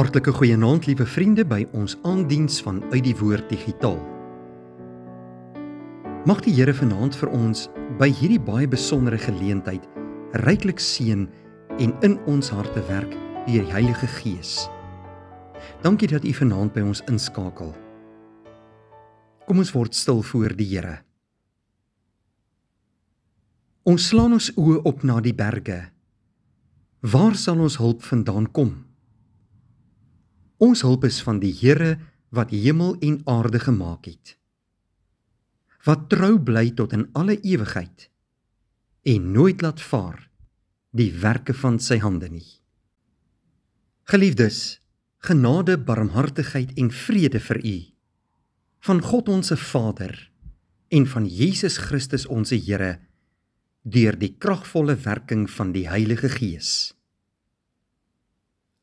Hartlike goeienaand, liewe vriende, by ons aandiens van Uit die Woord Digitaal. Mag die Here vanaand vir ons by hierdie baie besondere geleentheid ryklik seën en in ons harte werk deur die Heilige Gees. Dankie dat U vanaand by ons inskakel. Kom ons word stil voor die Here. Ons slaan ons oë op na die berge. Waar sal ons hulp vandaan kom? Ons hulp is van die Here wat hemel en aarde gemaak het, wat trou bly tot in alle ewigheid en nooit laat vaar die werke van sy hande nie. Geliefdes, genade, barmhartigheid en vrede vir u, van God onse Vader en van Jesus Christus onse Here, deur die kragvolle werking van die Heilige Gees.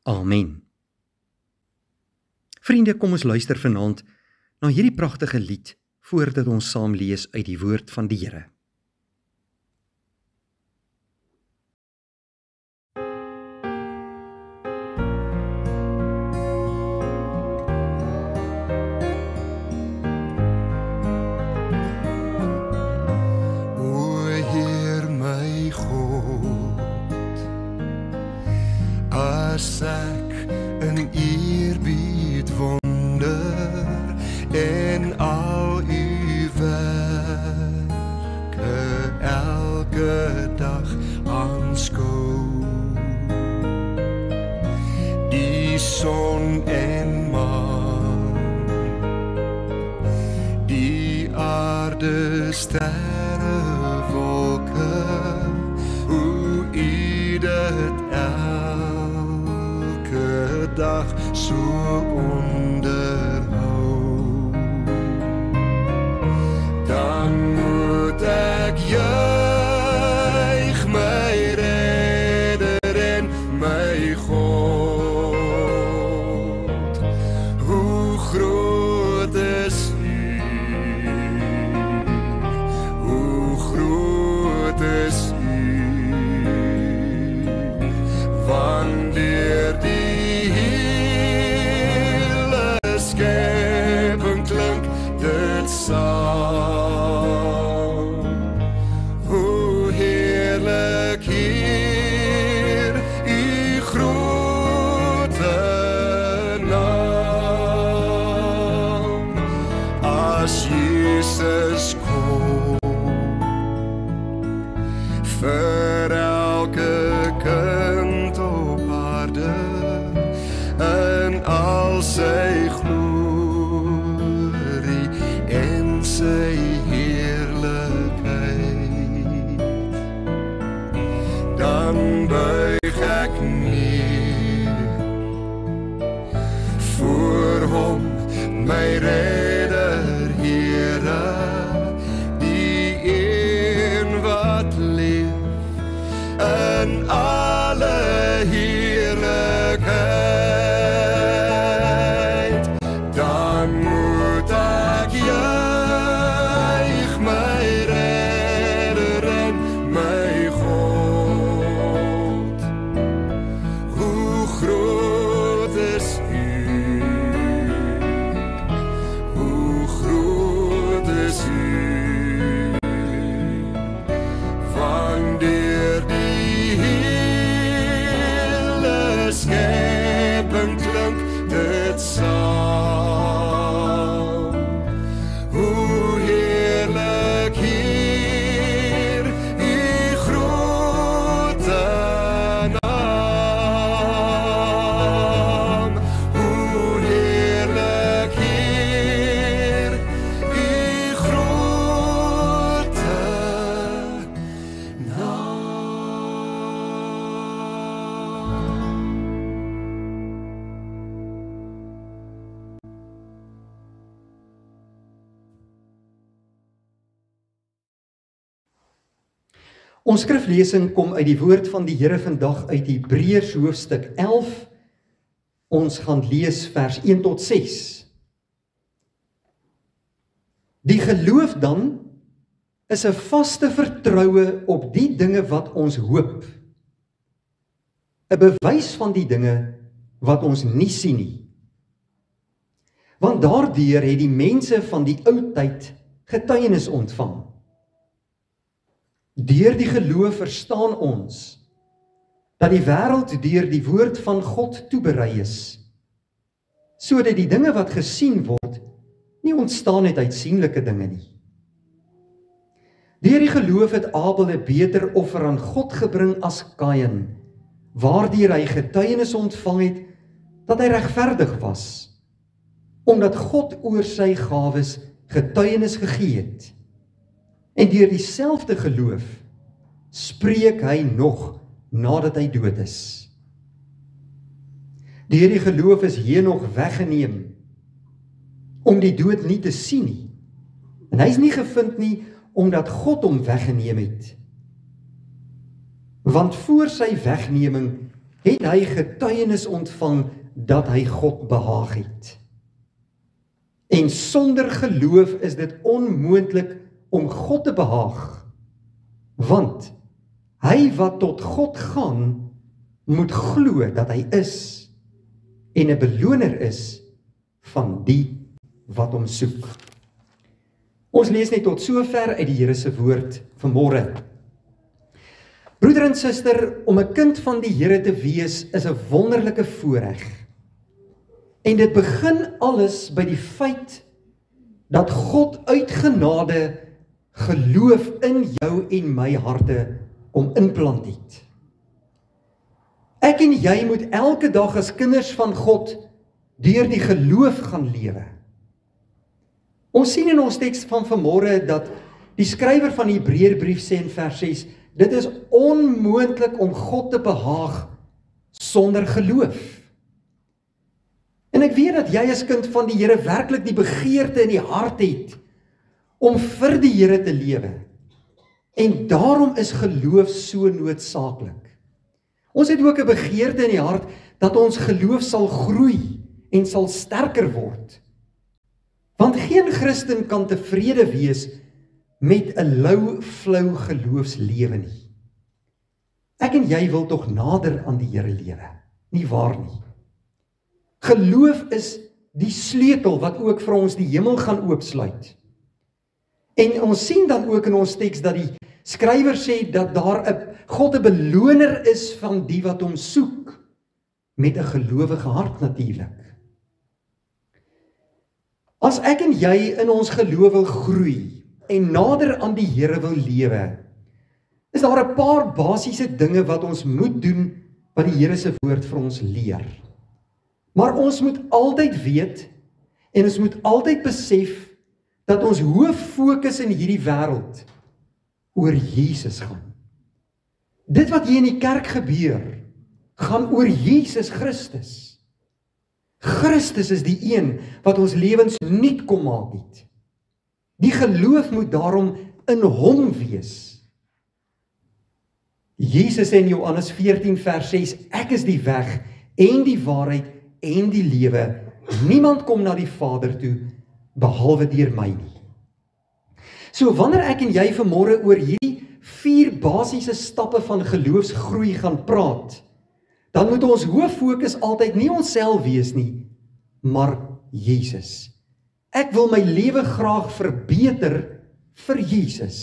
Amen. Vriende, kom ons luister vanaand na hierdie pragtige lied voordat ons saam lees uit die woord van die Here. O Heer my God, as ek in eerbied wonder en al u werke elke dag aanskou, die son en maan, die aarde, sterre, wolke, hoe u dit elke dag so onderhou, dan moet ek juig my Redder en my God. Hoe groot is u, hoe groot is u, wanneer die hele skepping klink dit saam. Hoe heerlik hier u grote naam, as Jesus kom vir elke kind op aarde in al sy glorie en sy heerlikheid, dan buig ek neer voor hom, my Redder, Here, die een wat leef in alle heerlikheid, dan moet ek juig my Redder en my God. Hoe groot is u, hoe groot is u, wanneer die hele skepping klink dit saam. Hoe heerlik hier u grote naam, hoe heerlik hier u grote naam. Ons skriflesing kom uit die woord van die Here vandag uit Hebreërs hoofstuk 11. Ons gaan lees vers 1 tot 6. Die geloof dan is 'n vaste vertroue op die dinge wat ons hoop, 'n bewys van die dinge wat ons nie sien nie. Want daardeur het die mense van die ou tyd getuienis ontvang. Deur die geloof verstaan ons dat die wêreld deur die woord van God toeberei is, sodat die dinge wat gesien word nie ontstaan het uit sienlike dinge nie. Deur die geloof het Abel 'n beter offer aan God gebring as Kain, waardeur hy getuienis ontvang het dat hy regverdig was, omdat God oor sy gawes getuienis gegee het. En deur dieselfde geloof spreek hy nog nadat hy dood is. Deur die geloof is Henog weggeneem om die dood nie te sien nie. En hy is nie gevind nie omdat God hom weggeneem het. Want voor sy wegneming het hy getuienis ontvang dat hy God behaag het. En sonder geloof is dit onmoontlik om God te behaag, want hy wat tot God gaan, moet glo dat hy is, en 'n beloner is van die wat hom soek. Ons lees net tot sover uit die Here se woord vanmôre. Broeder en suster, om 'n kind van die Here te wees is 'n wonderlike voorreg. En dit begin alles by die feit dat God uit genade geloof in jou en my harte kom inplant het. Ek en jy moet elke dag as kinders van God deur die geloof gaan lewe. Ons sien in ons teks van vanmôre dat die skrywer van die Hebreërbrief sê in vers 6, dit is onmoontlik om God te behaag sonder geloof. En ek weet dat jy as kind van die Here werklik die begeerte in die hart het om vir die Here te lewe. En daarom is geloof so noodsaaklik. Ons het ook 'n begeerte in die hart dat ons geloof sal groei en sal sterker word. Want geen Christen kan tevrede wees met 'n lou, flou geloofslewe nie. Ek en jy wil tog nader aan die Here lewe, nie waar nie? Geloof is die sleutel wat ook vir ons die hemel gaan oopsluit. En ons sien dan ook in ons teks dat die skrywer sê dat daar God 'n beloner is van die wat hom soek, met 'n gelowige hart natuurlik. As ek en jy in ons geloof wil groei en nader aan die Here wil lewe, is daar 'n paar basiese dinge wat ons moet doen wat die Here se woord vir ons leer. Maar ons moet altyd weet en ons moet altyd besef dat ons hoof fokus in hierdie wêreld oor Jesus gaan. Dit wat hier in die kerk gebeur, gaan oor Jesus Christus. Christus is die een wat ons lewens nuut kom maak het. Die geloof moet daarom in hom wees. Jesus sê in Johannes 14 vers 6, ek is die weg en die waarheid en die lewe. Niemand kom na die Vader toe behalwe deur my nie. So wanneer ek en jy vanmôre oor hierdie 4 basiese stappe van geloofsgroei gaan praat, dan moet ons hoof fokus altyd nie onsself wees nie, maar Jesus. Ek wil my lewe graag verbeter vir Jesus.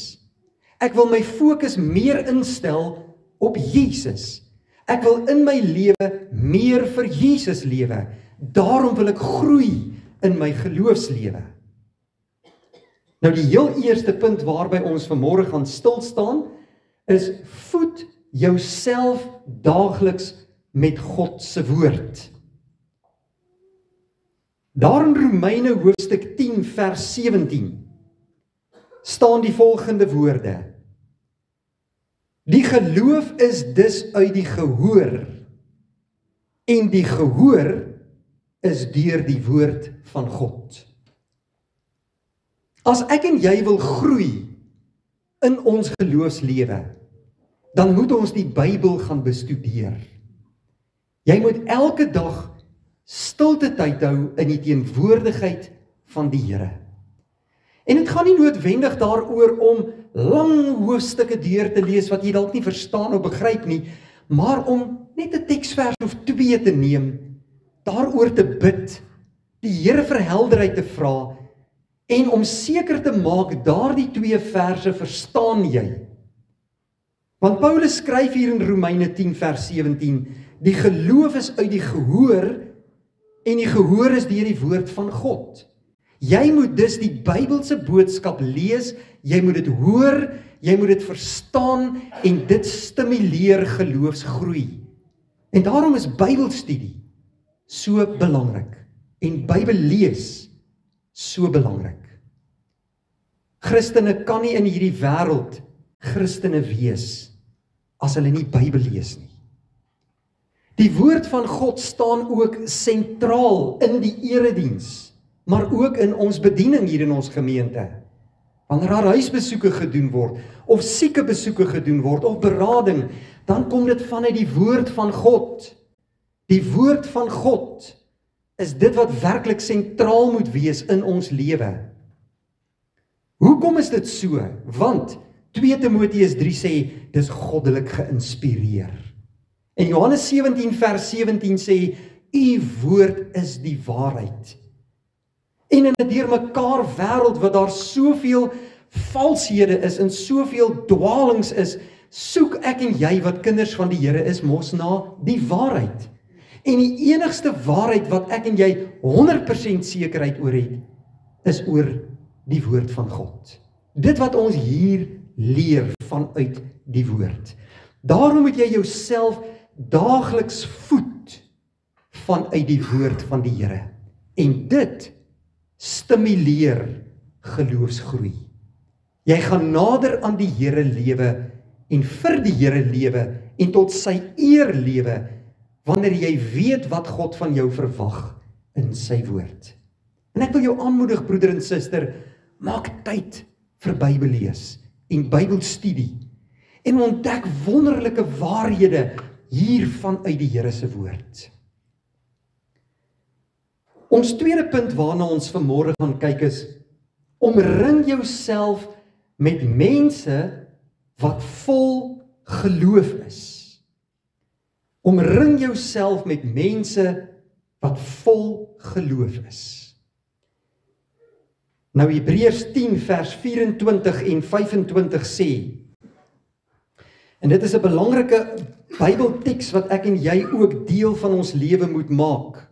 Ek wil my fokus meer instel op Jesus. Ek wil in my lewe meer vir Jesus lewe. Daarom wil ek groei in my geloofslewe. Nou die heel eerste punt waarby ons vanmôre gaan stil staan, is voed jouself daagliks met God se woord. Daar in Romeine hoofstuk 10 vers 17 staan die volgende woorde: die geloof is dus uit die gehoor, en die gehoor is deur die woord van God. As ek en jy wil groei in ons geloofslewe, dan moet ons die Bybel gaan bestudeer. Jy moet elke dag stilte tyd hou in die teenwoordigheid van die Here. En dit gaan nie noodwendig daaroor om lang hoofstukke deur te lees wat jy dalk nie verstaan of begryp nie, maar om net 'n teksvers of 2 te neem daaroor te bid, die Here vir helderheid te vra, en om seker te maak, daardie 2 verse verstaan jy. Want Paulus skryf hier in Romeine 10 vers 17, die geloof is uit die gehoor, en die gehoor is deur die woord van God. Jy moet dus die Bybelse boodskap lees, jy moet dit hoor, jy moet dit verstaan, en dit stimuleer geloofsgroei. En daarom is Bybelstudie so belangrik, en Bybel lees so belangrik. Christene kan nie in hierdie wêreld Christene wees as hulle nie Bybel lees nie. Die woord van God staan ook sentraal in die erediens, maar ook in ons bediening hier in ons gemeente. Wanneer daar huisbesoeke gedoen word, of sieke besoeke gedoen word, of berading, dan kom dit vanuit die woord van God. Die woord van God is dit wat werklik sentraal moet wees in ons lewe. Hoekom is dit so? Want 2 Timoteus 3 sê, dis goddelik geïnspireer. En Johannes 17 vers 17 sê, u woord is die waarheid. En in 'n deurmekaar wêreld wat daar soveel valshede is en soveel dwaalings is, soek ek en jy wat kinders van die Here is mos na die waarheid. En die enigste waarheid wat ek en jy 100% sekerheid oor het, is oor die woord van God. Dit wat ons hier leer vanuit die woord. Daarom moet jy jouself daagliks voed vanuit die woord van die Here. En dit stimuleer geloofsgroei. Jy gaan nader aan die Here lewe en vir die Here lewe en tot sy eer lewe wanneer jy weet wat God van jou verwag in sy woord. En ek wil jou aanmoedig, broeder en suster, maak tyd vir Bybellees en Bybelstudie en ontdek wonderlike waarhede hiervan uit die Here se woord. Ons tweede punt waarna ons vanmôre gaan kyk is, omring jouself met mense wat vol geloof is. Omring jouself met mense wat vol geloof is. Nou Hebreërs 10 vers 24 en 25 sê, en dit is 'n belangrike Bybelteks wat ek en jy ook deel van ons lewe moet maak.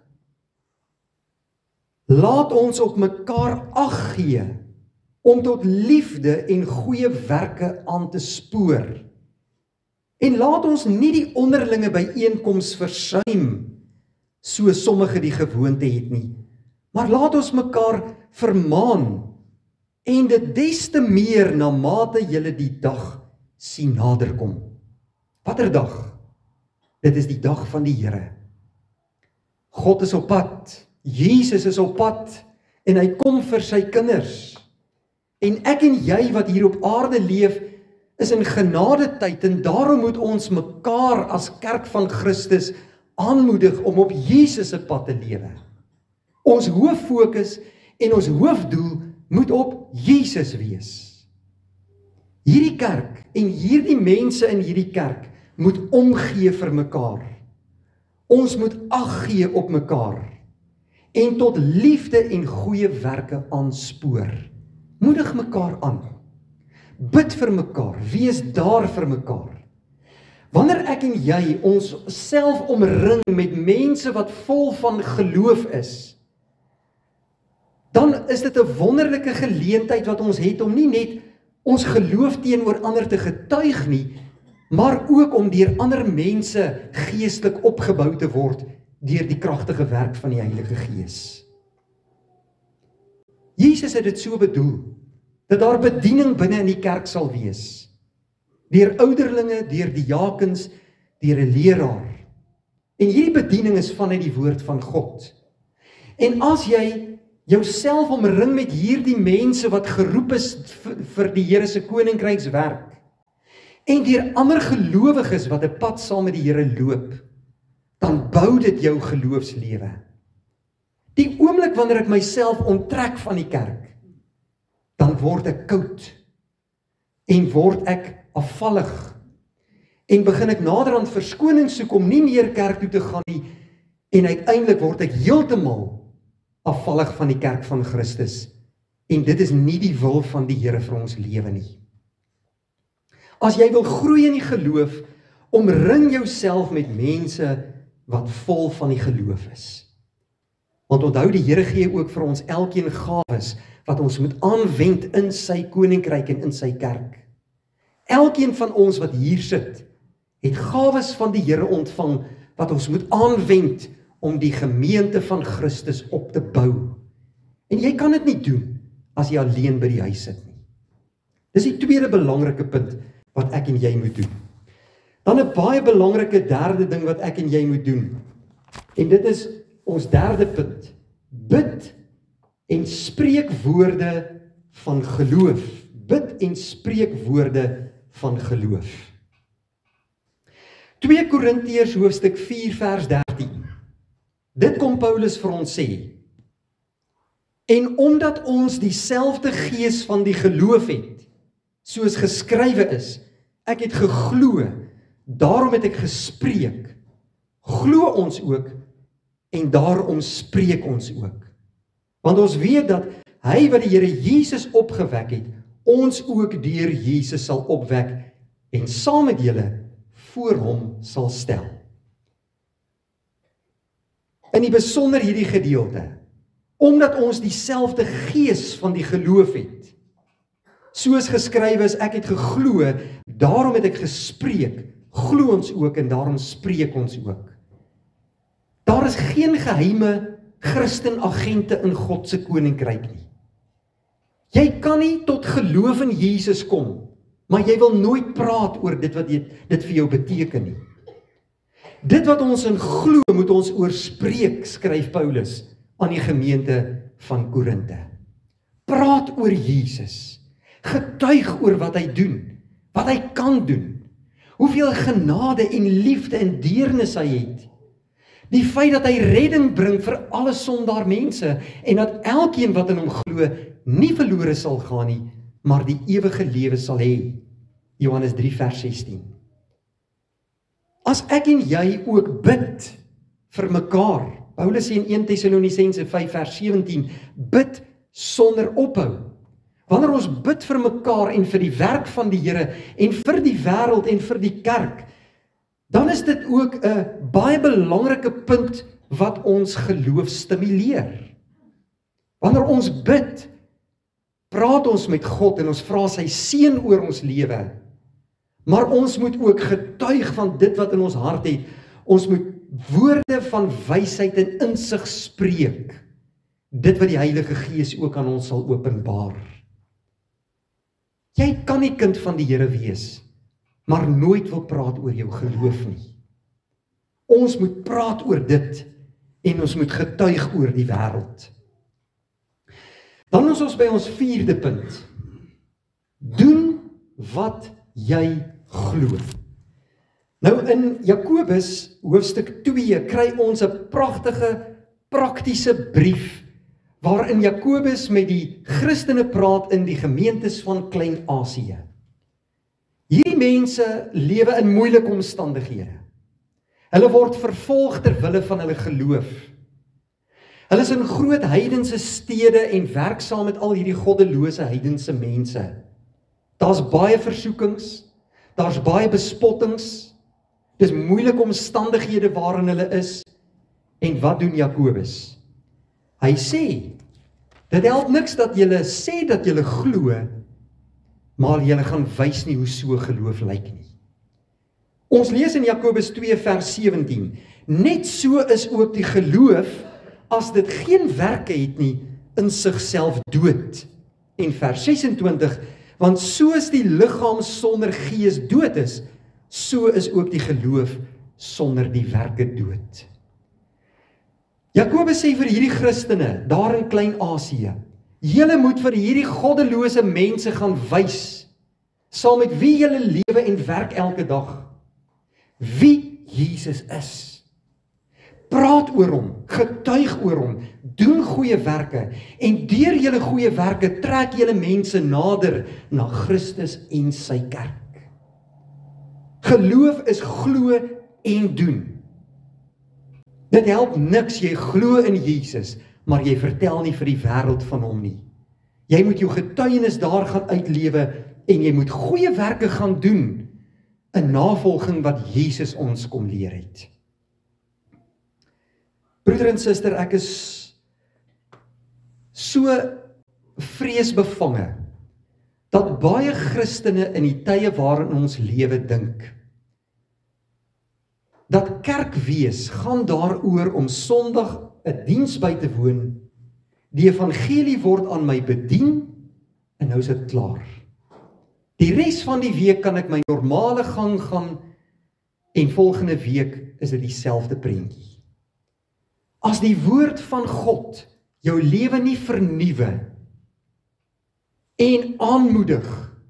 Laat ons op mekaar ag gee om tot liefde en goeie werke aan te spoor. En laat ons nie die onderlinge byeenkoms versuim, so sommige die gewoonte het nie. Maar laat ons mekaar vermaan, en dit des te meer na mate julle die dag sien naderkom. Watter dag? Dit is die dag van die Here. God is op pad, Jesus is op pad, en hy kom vir sy kinders. En ek en jy wat hier op aarde leef, is in genadetyd, en daarom moet ons mekaar as kerk van Christus aanmoedig om op Jesus se pad te lewe. Ons hooffokus en ons hoofdoel moet op Jesus wees. Hierdie kerk en hierdie mense in hierdie kerk moet omgee vir mekaar. Ons moet ag gee op mekaar en tot liefde en goeie werke aanspoor. Moedig mekaar aan. Bid vir mekaar, wees daar vir mekaar. Wanneer ek en jy ons self omring met mense wat vol van geloof is, dan is dit 'n wonderlike geleentheid wat ons het om nie net ons geloof teenoor ander te getuig nie, maar ook om deur ander mense geestelik opgebou te word deur die kragtige werk van die Heilige Gees. Jesus het dit so bedoel, dat daar bediening binne in die kerk sal wees, deur ouderlinge, deur diakens, deur 'n leraar. En hierdie bediening is vanuit die woord van God. En as jy jouself omring met hierdie mense wat geroep is vir die Here se koninkrykswerk, en deur ander gelowiges wat 'n pad saam met die Here loop, dan bou dit jou geloofslewe. Die oomblik wanneer ek myself onttrek van die kerk, dan word ek koud en word ek afvallig en begin ek naderhand verskoning soek om nie meer kerk toe te gaan nie, En uiteindelik word ek heeltemal afvallig van die kerk van Christus. En dit is nie die wil van die Here vir ons lewe nie. As jy wil groei in die geloof, omring jouself met mense wat vol van die geloof is. Want onthou, die Here gee ook vir ons elkeen gawes wat ons moet aanwend in sy koninkryk en in sy kerk. Elkeen van ons wat hier sit, het gawes van die Here ontvang wat ons moet aanwend om die gemeente van Christus op te bou. En jy kan dit nie doen as jy alleen by die huis sit nie. Dis die tweede belangrike punt wat ek en jy moet doen. Dan 'n baie belangrike derde ding wat ek en jy moet doen. En dit is ons derde punt. Bid en spreek woorde van geloof. Bid en spreek woorde van geloof. 2 Korintiërs hoofstuk 4 vers 13. Dit kom Paulus vir ons sê. En omdat ons dieselfde gees van die geloof het, soos geskrywe is, ek het geglo, daarom het ek gespreek. Glo ons ook, en daarom spreek ons ook. Want ons weet dat hy wat die Here Jesus opgewek het, ons ook deur Jesus sal opwek, en saam met julle voor hom sal stel. In die besonder hierdie gedeelte, omdat ons dieselfde gees van die geloof het, soos geskrywe is, ek het geglo, daarom het ek gespreek, glo ons ook en daarom spreek ons ook. Daar is geen geheime Christenagente in God se koninkryk nie. Jy kan nie tot geloof in Jesus kom, maar jy wil nooit praat oor dit wat dit vir jou beteken nie. Dit wat ons in glo, moet ons oorspreek, skryf Paulus aan die gemeente van Korinte. Praat oor Jesus. Getuig oor wat hy doen, wat hy kan doen. Hoeveel genade en liefde en deernis hy het. Die feit dat hy redding bring vir alle sondaar mense en dat elkeen wat in hom glo nie verlore sal gaan nie, maar die ewige lewe sal hê. Johannes 3 vers 16. As ek en jy ook bid vir mekaar, Paulus sê in 1 Tessalonisense 5 vers 17, bid sonder ophou. Wanneer ons bid vir mekaar en vir die werk van die Here en vir die wêreld en vir die kerk, dan is dit ook 'n baie belangrike punt wat ons geloof stimuleer. Wanneer ons bid, praat ons met God en ons vra sy seën oor ons lewe. Maar ons moet ook getuig van dit wat in ons hart het. Ons moet woorde van wysheid en insig spreek. Dit wat die Heilige Gees ook aan ons sal openbaar. Jy kan nie kind van die Here wees, maar nooit wil praat oor jou geloof nie. Ons moet praat oor dit en ons moet getuig oor die wêreld. Dan is ons by ons vierde punt. Doen wat jy glo. Nou in Jakobus hoofstuk 2 kry ons 'n pragtige, praktiese brief waarin Jakobus met die Christene praat in die gemeentes van Klein-Asië. Hierdie mense lewe in moeilike omstandighede. Hulle word vervolg ter wille van hulle geloof. Hulle is in groot heidense stede en werk saam met al hierdie goddelose heidense mense. Daar's baie versoekings, daar's baie bespottings, dis moeilike omstandighede waarin hulle is. En wat doen Jakobus? Hy sê, dit help niks dat julle sê dat julle glo, maar julle gaan wys nie hoe so geloof lyk nie. Ons lees in Jakobus 2 vers 17, net so is ook die geloof, as dit geen werke het nie, in sigself dood. En vers 26, want soos die liggaam sonder gees dood is, so is ook die geloof sonder die werke dood. Jakobus sê vir hierdie Christene, daar in Klein-Asië, julle moet vir hierdie goddelose mense gaan wys, saam met wie julle lewe en werk elke dag, wie Jesus is. Praat oor hom, getuig oor hom, doen goeie werke, en deur julle goeie werke trek julle mense nader na Christus en sy kerk. Geloof is glo en doen. Dit help niks, jy glo in Jesus, maar jy vertel nie vir die wêreld van hom nie. Jy moet jou getuienis daar gaan uitlewe en jy moet goeie werke gaan doen in navolging wat Jesus ons kom leer het. Broeder en suster, ek is so vreesbevange dat baie Christene in die tye waarin ons lewe dink, dat kerk wees gaan daaroor om Sondag 'n diens by te woon, die evangelie word aan my bedien, en nou is dit klaar. Die res van die week kan ek my normale gang gaan, en volgende week is dit dieselfde prentjie. As die woord van God jou lewe nie vernuwe, en aanmoedig,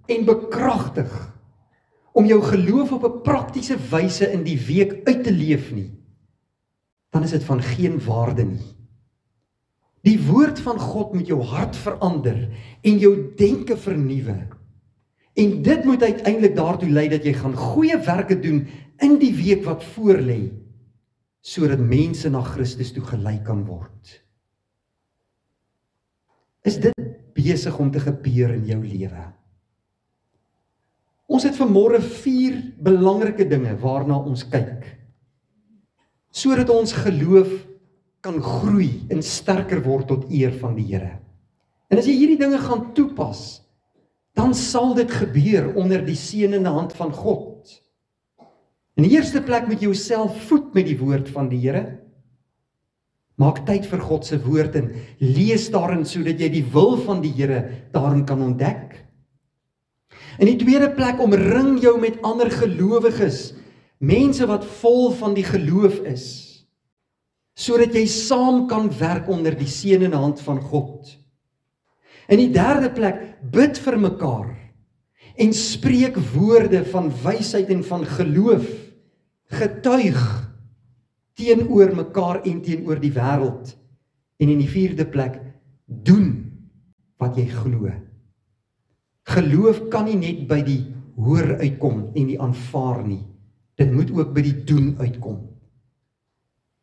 en bekragtig, om jou geloof op 'n praktiese wyse in die week uit te leef nie, dan is dit van geen waarde nie. Die woord van God moet jou hart verander en jou denke vernuwe. En dit moet uiteindelik daartoe lei dat jy gaan goeie werke doen in die week wat voorlê, sodat mense na Christus toe gelei kan word. Is dit besig om te gebeur in jou lewe? Ons het vanmôre 4 belangrike dinge waarna ons kyk, sodat ons geloof kan groei en sterker word tot eer van die Here. En as jy hierdie dinge gaan toepas, dan sal dit gebeur onder die seënende hand van God. In die eerste plek moet jy jouself voed met die woord van die Here. Maak tyd vir God se woord en lees daarin sodat jy die wil van die Here daarin kan ontdek. In die tweede plek, omring jou met ander gelowiges, mense wat vol van die geloof is, sodat jy saam kan werk onder die seënende hand van God. In die derde plek, bid vir mekaar en spreek woorde van wysheid en van geloof, getuig teenoor mekaar en teenoor die wêreld. En in die vierde plek, doen wat jy glo. Geloof kan nie net by die hoor uitkom en die aanvaar nie. Dit moet ook by die doen uitkom.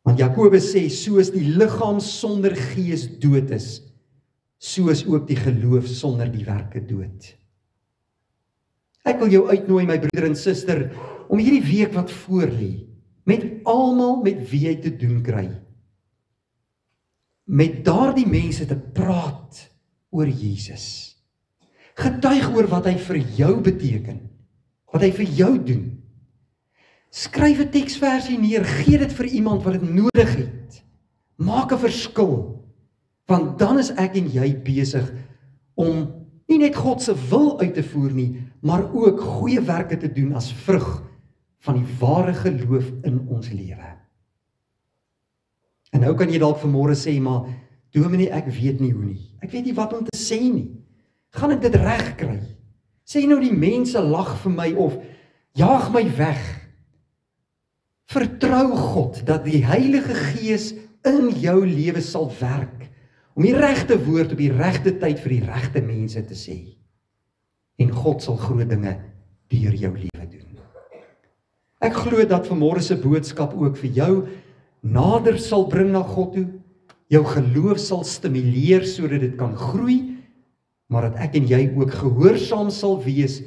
Want Jakobus sê, soos die liggaam sonder gees dood is, so is ook die geloof sonder die werke dood. Ek wil jou uitnooi, my broeder en suster, om hierdie week wat voorlê, met almal met wie jy te doen kry, met daardie mense te praat oor Jesus. Getuig oor wat hy vir jou beteken, wat hy vir jou doen. Skryf 'n teksversie neer, gee dit vir iemand wat dit nodig het. Maak 'n verskil, want dan is ek en jy besig om nie net God se wil uit te voer nie, maar ook goeie werke te doen as vrug van die ware geloof in ons lewe. En nou kan jy dalk vanmôre sê, maar dominee, ek weet nie hoe nie. Ek weet nie wat om te sê nie. Gaan ek dit reg kry? Sê nou die mense lag vir my of jaag my weg. Vertrou God dat die Heilige Gees in jou lewe sal werk om die regte woord op die regte tyd vir die regte mense te sê. En God sal groot dinge deur jou lewe doen. Ek glo dat vanmôre se boodskap ook vir jou nader sal bring na God toe, jou geloof sal stimuleer sodat dit kan groei, maar dat ek en jy ook gehoorsaam sal wees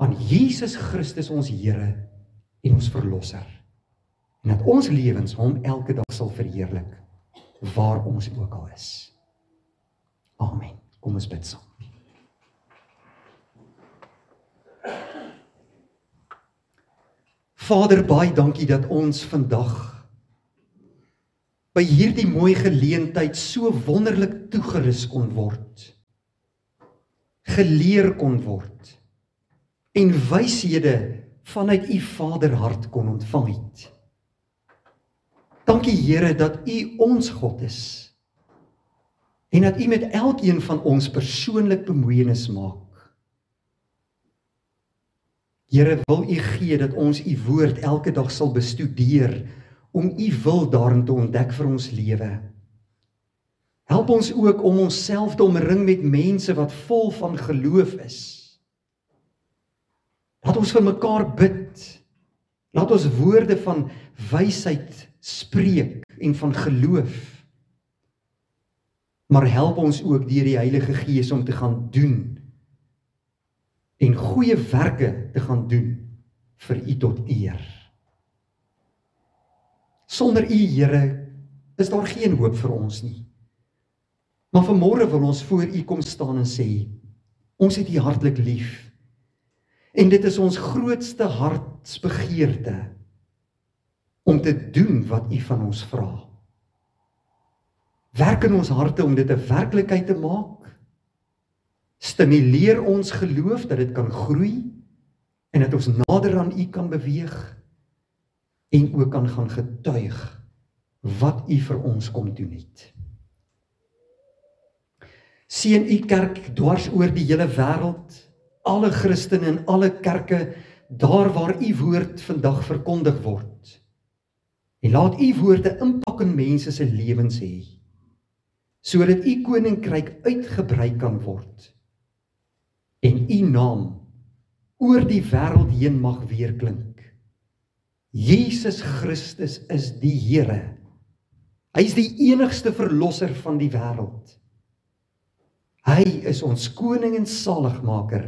aan Jesus Christus ons Here en ons Verlosser. En dat ons lewens hom elke dag sal verheerlik, waar ons ook al is. Amen. Kom ons bid saam. Vader, baie dankie dat ons vandag by hierdie mooi geleentheid so wonderlik toegerus kon word, geleer kon word en wyshede vanuit u Vaderhart kon ontvang het. Dankie Here dat u ons God is en dat u met elkeen van ons persoonlik bemoeienis maak. Here, wil u gee dat ons u woord elke dag sal bestudeer om u wil daarin te ontdek vir ons lewe. Help ons ook om onsself te omring met mense wat vol van geloof is. Laat ons vir mekaar bid. Laat ons woorde van wysheid spreek en van geloof. Maar help ons ook deur die Heilige Gees om te gaan doen en goeie werke te gaan doen vir U tot eer. Sonder U, Here, is daar geen hoop vir ons nie. Maar vanmôre wil ons voor U kom staan en sê, ons het U hartlik lief. En dit is ons grootste hartsbegeerte om te doen wat U van ons vra. Werk in ons harte om dit 'n werklikheid te maak. Stimuleer ons geloof dat dit kan groei en dat ons nader aan U kan beweeg en ook kan gaan getuig wat U vir ons kom doen het. Seën U kerk dwars oor die hele wêreld, alle Christene en alle kerke, daar waar U woord vandag verkondig word. En laat U woord 'n impak in mense se lewens hê, sodat U koninkryk uitgebrei kan word en U naam oor die wêreld heen mag weerklink. Jesus Christus is die Here. Hy is die enigste verlosser van die wêreld. Hy is ons koning en saligmaker.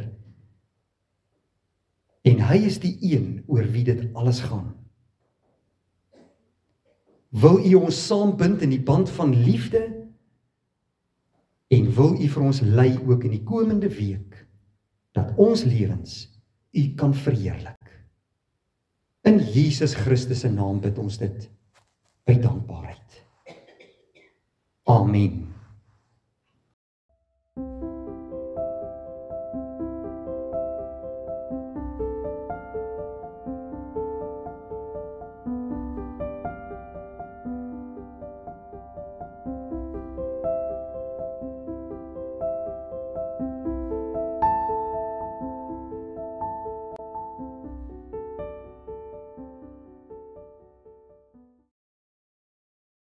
En hy is die een oor wie dit alles gaan. Wil U ons saambind in die band van liefde en wil U vir ons lei ook in die komende week dat ons lewens U kan verheerlik. In Jesus Christus se naam bid ons dit uit dankbaarheid. Amen.